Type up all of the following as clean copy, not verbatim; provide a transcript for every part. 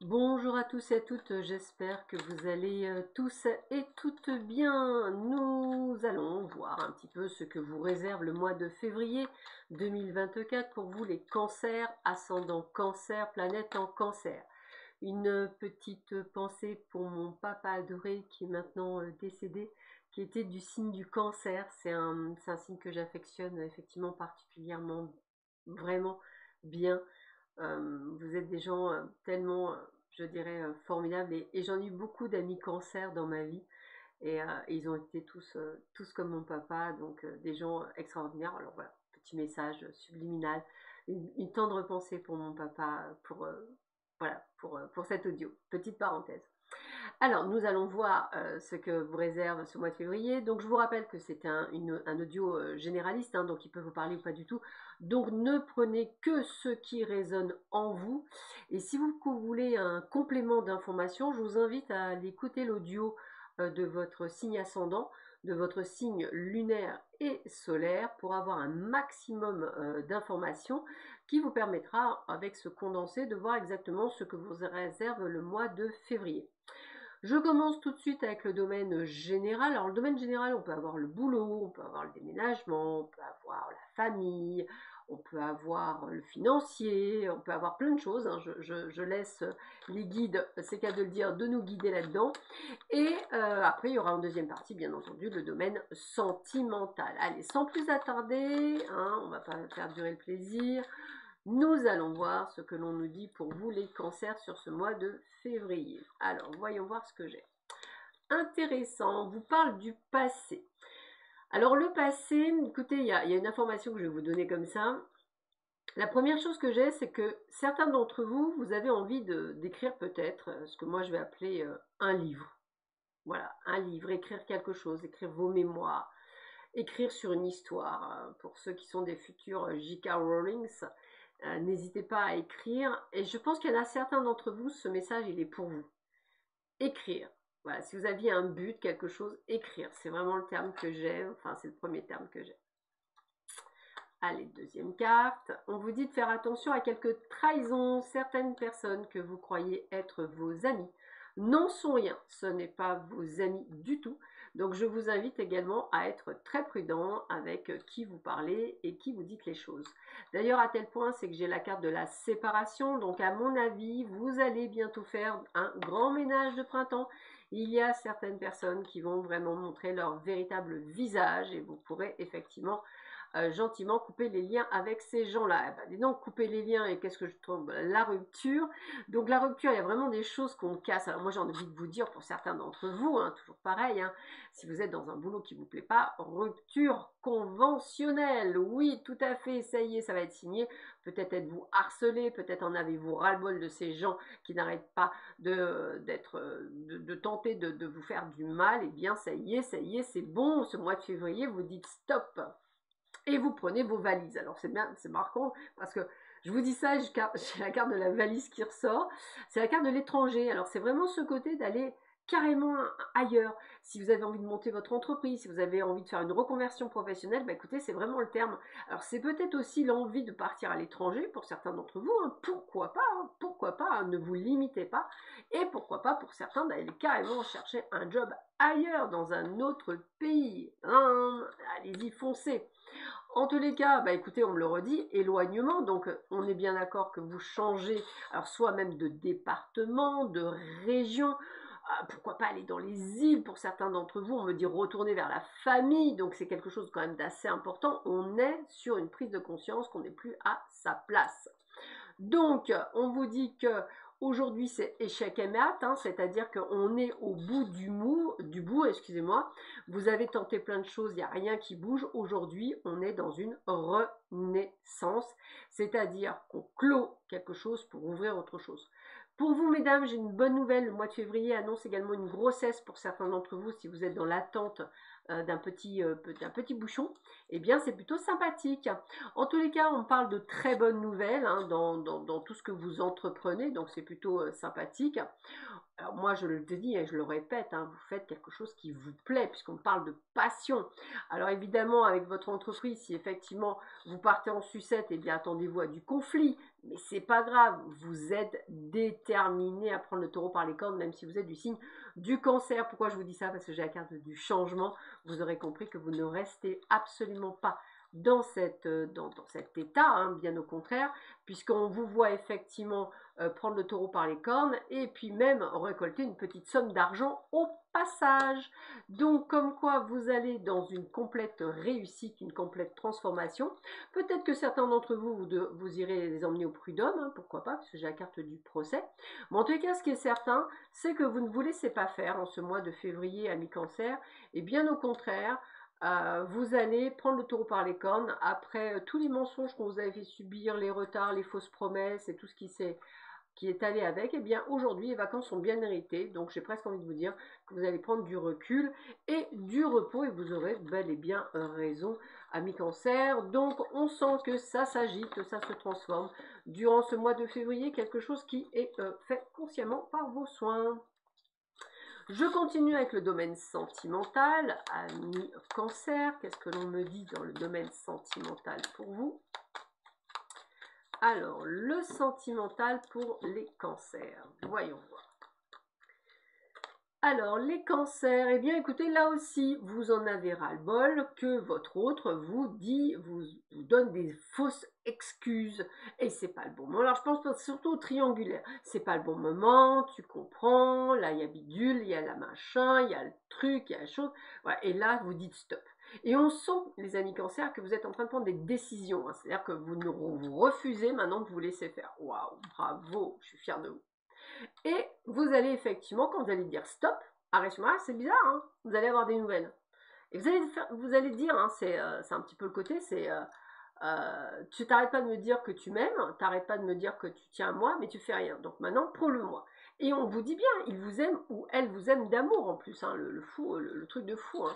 Bonjour à tous et à toutes, j'espère que vous allez tous et toutes bien. Nous allons voir un petit peu ce que vous réserve le mois de février 2024 pour vous les cancers, ascendant cancer, planète en cancer. Une petite pensée pour mon papa adoré qui est maintenant décédé, qui était du signe du cancer. C'est un signe que j'affectionne effectivement particulièrement, vraiment bien. Vous êtes des gens tellement, je dirais, formidables. Et j'en ai eu beaucoup d'amis cancer dans ma vie. Et ils ont été tous comme mon papa, donc des gens extraordinaires. Alors voilà, petit message subliminal, une tendre pensée pour mon papa, voilà, pour cet audio. Petite parenthèse. Alors, nous allons voir ce que vous réserve ce mois de février. Donc, je vous rappelle que c'est un audio généraliste, hein, donc il peut vous parler ou pas du tout. Donc, ne prenez que ce qui résonne en vous. Et si vous voulez un complément d'information, je vous invite à aller écouter l'audio de votre signe ascendant, de votre signe lunaire et solaire pour avoir un maximum d'informations qui vous permettra, avec ce condensé, de voir exactement ce que vous réserve le mois de février. Je commence tout de suite avec le domaine général. Alors, le domaine général, on peut avoir le boulot, on peut avoir le déménagement, on peut avoir la famille, on peut avoir le financier, on peut avoir plein de choses, hein. Je laisse les guides, c'est qu'à de le dire, de nous guider là-dedans. Et après, il y aura en deuxième partie, bien entendu, le domaine sentimental. Allez, sans plus attarder, hein, on ne va pas faire durer le plaisir. Nous allons voir ce que l'on nous dit pour vous les cancers sur ce mois de février. Alors, voyons voir ce que j'ai. Intéressant, on vous parle du passé. Alors, le passé, écoutez, il y a une information que je vais vous donner comme ça. La première chose que j'ai, c'est que certains d'entre vous, vous avez envie d'écrire peut-être ce que moi je vais appeler un livre. Voilà, un livre, écrire quelque chose, écrire vos mémoires, écrire sur une histoire. Pour ceux qui sont des futurs J.K. Rowling, n'hésitez pas à écrire. Et je pense qu'il y en a certains d'entre vous, ce message, il est pour vous. Écrire. Voilà, si vous aviez un but, quelque chose, écrire. C'est vraiment le terme que j'ai. Enfin, c'est le premier terme que j'ai. Allez, deuxième carte. On vous dit de faire attention à quelques trahisons. Certaines personnes que vous croyez être vos amis n'en sont rien. Ce n'est pas vos amis du tout. Donc, je vous invite également à être très prudent avec qui vous parlez et qui vous dites les choses. D'ailleurs, à tel point, c'est que j'ai la carte de la séparation. Donc, à mon avis, vous allez bientôt faire un grand ménage de printemps. Il y a certaines personnes qui vont vraiment montrer leur véritable visage et vous pourrez effectivement gentiment couper les liens avec ces gens-là. Eh ben, dis donc, couper les liens, et qu'est-ce que je trouve? La rupture. Donc la rupture, il y a vraiment des choses qu'on casse. Alors moi, j'ai envie de vous dire, pour certains d'entre vous, hein, toujours pareil, hein, si vous êtes dans un boulot qui ne vous plaît pas, rupture conventionnelle. Oui, tout à fait, ça y est, ça va être signé. Peut-être êtes-vous harcelé, peut-être en avez-vous ras-le-bol de ces gens qui n'arrêtent pas de tenter de vous faire du mal. Eh bien, ça y est, c'est bon. Ce mois de février, vous dites stop et vous prenez vos valises. Alors c'est bien, c'est marquant parce que je vous dis ça, j'ai la carte de la valise qui ressort, c'est la carte de l'étranger. Alors c'est vraiment ce côté d'aller carrément ailleurs. Si vous avez envie de monter votre entreprise, si vous avez envie de faire une reconversion professionnelle, bah écoutez, c'est vraiment le terme. Alors c'est peut-être aussi l'envie de partir à l'étranger pour certains d'entre vous, hein, pourquoi pas, hein, ne vous limitez pas, et pourquoi pas pour certains d'aller carrément chercher un job ailleurs, dans un autre pays. Hein, allez-y, foncez. En tous les cas, bah écoutez, on me le redit, éloignement, donc on est bien d'accord que vous changez, alors soit même de département, de région, pourquoi pas aller dans les îles pour certains d'entre vous, on me dit retourner vers la famille, donc c'est quelque chose quand même d'assez important, on est sur une prise de conscience qu'on n'est plus à sa place. Donc, on vous dit que aujourd'hui c'est échec et mat, hein, c'est-à-dire qu'on est au bout du bout, excusez-moi. Vous avez tenté plein de choses, il n'y a rien qui bouge. Aujourd'hui, on est dans une renaissance, c'est-à-dire qu'on clôt quelque chose pour ouvrir autre chose. Pour vous, mesdames, j'ai une bonne nouvelle. Le mois de février annonce également une grossesse pour certains d'entre vous. Si vous êtes dans l'attente d'un petit bouchon, eh bien, c'est plutôt sympathique. En tous les cas, on parle de très bonnes nouvelles, hein, dans tout ce que vous entreprenez, donc c'est plutôt sympathique. Alors moi, je le dis et je le répète, hein, vous faites quelque chose qui vous plaît, puisqu'on parle de passion. Alors évidemment, avec votre entreprise, si effectivement vous partez en sucette, eh bien attendez-vous à du conflit. mais c'est pas grave, vous êtes déterminé à prendre le taureau par les cornes, même si vous êtes du signe du Cancer. Pourquoi je vous dis ça? Parce que j'ai la carte du changement. Vous aurez compris que vous ne restez absolument pas dans cet état, hein, bien au contraire, puisqu'on vous voit effectivement prendre le taureau par les cornes et puis même récolter une petite somme d'argent au passage. Donc comme quoi vous allez dans une complète réussite, une complète transformation. Peut-être que certains d'entre vous, vous irez les emmener au prud'homme, hein, pourquoi pas, parce que j'ai la carte du procès. Mais en tout cas, ce qui est certain, c'est que vous ne vous laissez pas faire en ce mois de février à mi-cancer, et bien au contraire, vous allez prendre le taureau par les cornes après tous les mensonges qu'on vous avait fait subir, les retards, les fausses promesses et tout ce qui est allé avec. Et bien aujourd'hui, les vacances sont bien méritées, donc j'ai presque envie de vous dire que vous allez prendre du recul et du repos, et vous aurez bel et bien raison, amis Cancer. Donc on sent que ça s'agite, ça se transforme durant ce mois de février, quelque chose qui est fait consciemment par vos soins. Je continue avec le domaine sentimental, amis Cancer. Qu'est-ce que l'on me dit dans le domaine sentimental pour vous? Alors, le sentimental pour les cancers. Voyons voir. Alors, les cancers, eh bien, écoutez, là aussi, vous en avez ras-le-bol que votre autre vous donne des fausses excuses. Et c'est pas le bon moment. Alors, je pense surtout au triangulaire. C'est pas le bon moment, tu comprends, là, il y a bidule, il y a la machin, il y a le truc, il y a la chose. Voilà, et là, vous dites stop. Et on sent, les amis cancer, que vous êtes en train de prendre des décisions. Hein. C'est-à-dire que vous refusez maintenant de vous laisser faire. Waouh, bravo, je suis fière de vous. Et vous allez effectivement, quand vous allez dire stop, arrête moi, c'est bizarre, hein, vous allez avoir des nouvelles. Et vous allez dire, hein, c'est un petit peu le côté, c'est tu t'arrêtes pas de me dire que tu m'aimes, t'arrêtes pas de me dire que tu tiens à moi, mais tu fais rien. Donc maintenant, prouve-le-moi. Et on vous dit bien, il vous aime ou elle vous aime d'amour en plus, hein, le fou, le truc de fou. Hein.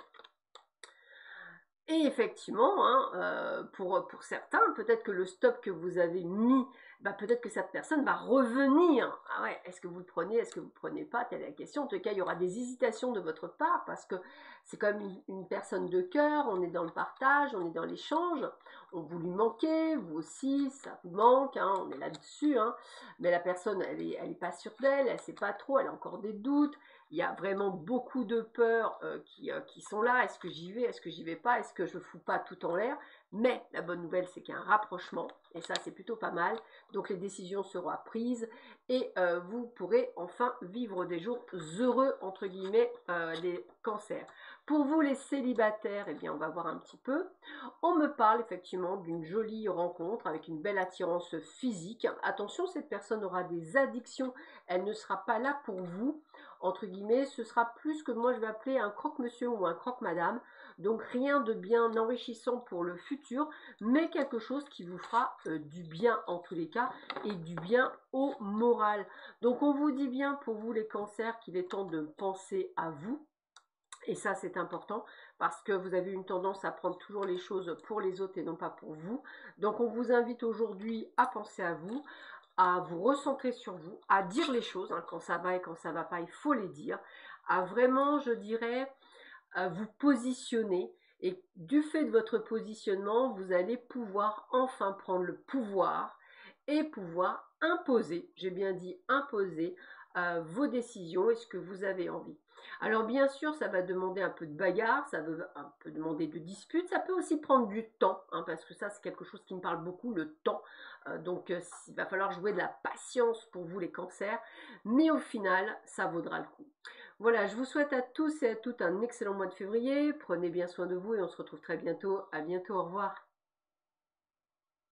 Et effectivement, hein, pour certains, peut-être que le stop que vous avez mis, bah, peut-être que cette personne va revenir. Ah ouais, est-ce que vous le prenez, est-ce que vous ne le prenez pas? Telle est la question. En tout cas, il y aura des hésitations de votre part parce que c'est quand même une personne de cœur, on est dans le partage, on est dans l'échange. On vous lui manquez, vous aussi, ça vous manque, hein, on est là-dessus. Hein, mais la personne, elle est pas sûre d'elle, elle ne sait pas trop, elle a encore des doutes. Il y a vraiment beaucoup de peurs qui sont là. Est-ce que j'y vais? Est-ce que j'y vais pas? Est-ce que je fous pas tout en l'air? Mais la bonne nouvelle, c'est qu'il y a un rapprochement. Et ça, c'est plutôt pas mal. Donc, les décisions seront prises. Et vous pourrez enfin vivre des jours heureux, entre guillemets, les cancers. Pour vous, les célibataires, eh bien, on va voir un petit peu. On me parle effectivement d'une jolie rencontre avec une belle attirance physique. Attention, cette personne aura des addictions. Elle ne sera pas là pour vous. Entre guillemets, ce sera plus que moi je vais appeler un croque-monsieur ou un croque-madame. Donc rien de bien enrichissant pour le futur, mais quelque chose qui vous fera du bien en tous les cas et du bien au moral. Donc on vous dit bien pour vous les cancers qu'il est temps de penser à vous. Et ça c'est important parce que vous avez une tendance à prendre toujours les choses pour les autres et non pas pour vous. Donc on vous invite aujourd'hui à penser à vous recentrer sur vous, à dire les choses, hein, quand ça va et quand ça va pas, il faut les dire, à vraiment, je dirais, à vous positionner. Et du fait de votre positionnement, vous allez pouvoir enfin prendre le pouvoir et pouvoir imposer, j'ai bien dit imposer, vos décisions et ce que vous avez envie. Alors bien sûr, ça va demander un peu de bagarre, ça va un peu demander de dispute, ça peut aussi prendre du temps, hein, parce que ça c'est quelque chose qui me parle beaucoup, le temps. Donc il va falloir jouer de la patience pour vous les cancers, mais au final, ça vaudra le coup. Voilà, je vous souhaite à tous et à toutes un excellent mois de février, prenez bien soin de vous et on se retrouve très bientôt. À bientôt, au revoir.